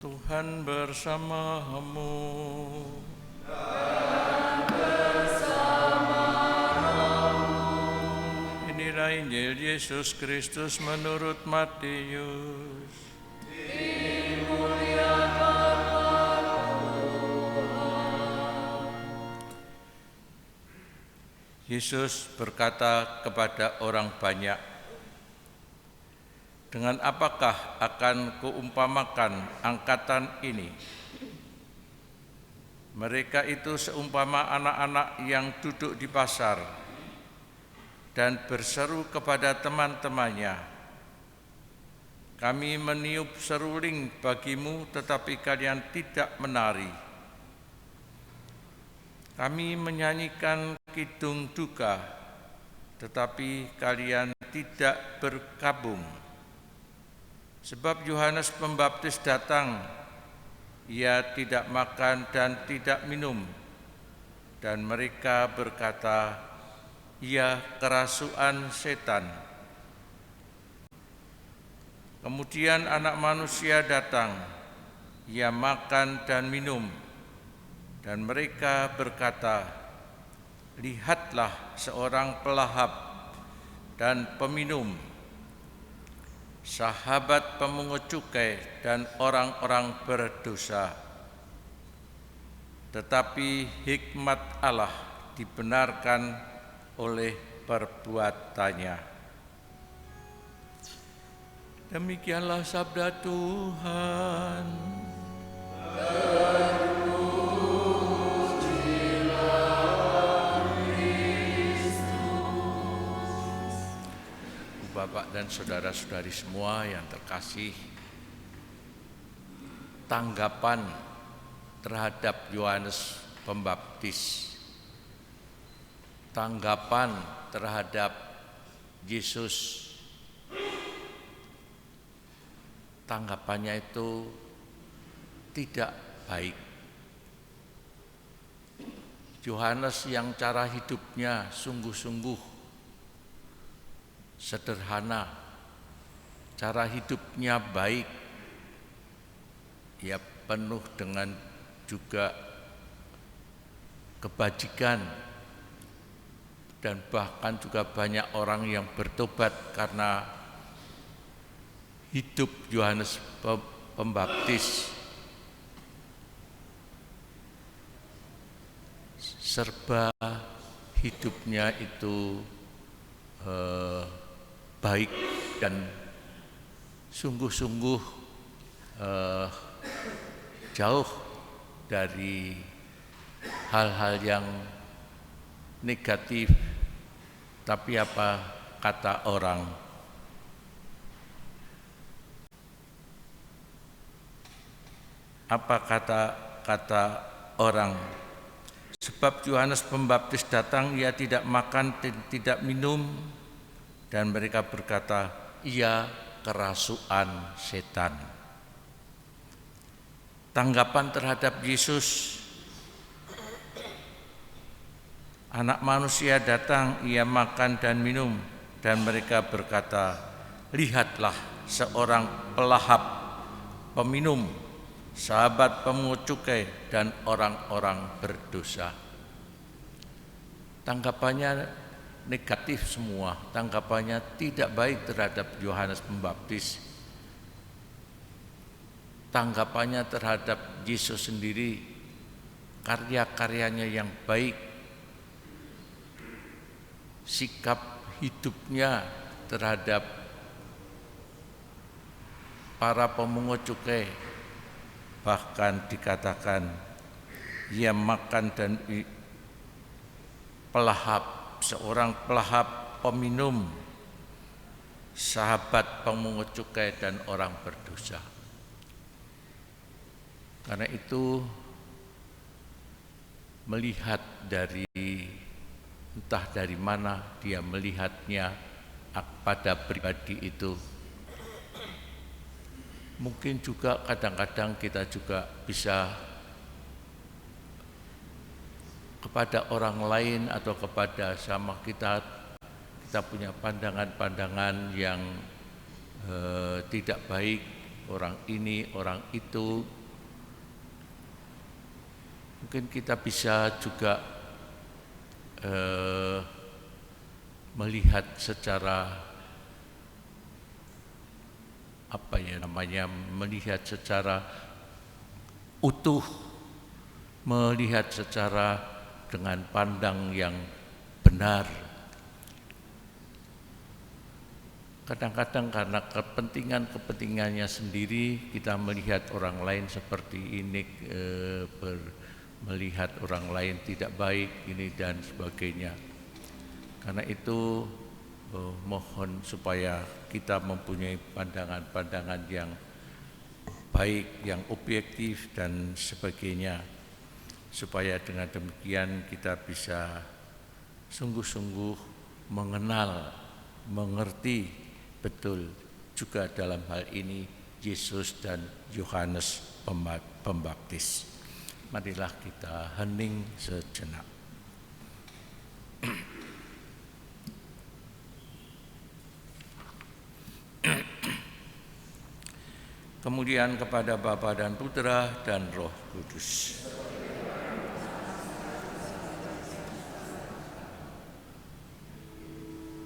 Tuhan bersamamu. Inilah Injil Yesus Kristus menurut Matius. Yesus berkata kepada orang banyak, "Dengan apakah akan kuumpamakan angkatan ini? Mereka itu seumpama anak-anak yang duduk di pasar dan berseru kepada teman-temannya, 'Kami meniup seruling bagimu, tetapi kalian tidak menari. Kami menyanyikan kidung duka, tetapi kalian tidak bergabung.' Sebab Yohanes Pembaptis datang, ia tidak makan dan tidak minum, dan mereka berkata, 'Ia kerasukan setan.' Kemudian Anak Manusia datang, ia makan dan minum, dan mereka berkata, 'Lihatlah seorang pelahap dan peminum, sahabat pemungut cukai dan orang-orang berdosa.' Tetapi hikmat Allah dibenarkan oleh perbuatannya." Demikianlah sabda Tuhan. Bapak dan saudara-saudari semua yang terkasih, tanggapan terhadap Yohanes Pembaptis, tanggapan terhadap Yesus, tanggapannya itu tidak baik. Yohanes yang cara hidupnya sungguh-sungguh sederhana, cara hidupnya baik, ia penuh dengan juga kebajikan, dan bahkan juga banyak orang yang bertobat karena hidup Yohanes Pembaptis. Serba hidupnya itu baik dan sungguh-sungguh jauh dari hal-hal yang negatif. Tapi apa kata orang? Apa kata orang? Sebab Yohanes Pembaptis datang, ia tidak makan dan tidak minum, dan mereka berkata, ia kerasukan setan. Tanggapan terhadap Yesus, Anak Manusia datang, ia makan dan minum, dan mereka berkata, lihatlah seorang pelahap, peminum, sahabat pemungut cukai, dan orang-orang berdosa. Tanggapannya negatif semua, tanggapannya tidak baik terhadap Yohanes Pembaptis. Tanggapannya terhadap Yesus sendiri, karya-karyanya yang baik, sikap hidupnya terhadap para pemungut cukai, bahkan dikatakan ia makan dan pelahap, seorang pelahap, peminum, sahabat pemungut cukai dan orang berdosa. Karena itu, melihat dari entah dari mana dia melihatnya pada pribadi itu, mungkin juga kadang-kadang kita juga bisa kepada orang lain atau kepada sama kita punya pandangan-pandangan yang tidak baik orang ini, orang itu. Mungkin kita bisa juga melihat secara melihat secara utuh, melihat secara dengan pandang yang benar. Kadang-kadang karena kepentingannya sendiri kita melihat orang lain seperti ini, melihat orang lain tidak baik ini dan sebagainya. Karena itu mohon supaya kita mempunyai pandangan-pandangan yang baik, yang objektif dan sebagainya, supaya dengan demikian kita bisa sungguh-sungguh mengenal, mengerti betul juga dalam hal ini Yesus dan Yohanes Pembaptis. Marilah kita hening sejenak. Kemudian kepada Bapa dan Putra dan Roh Kudus.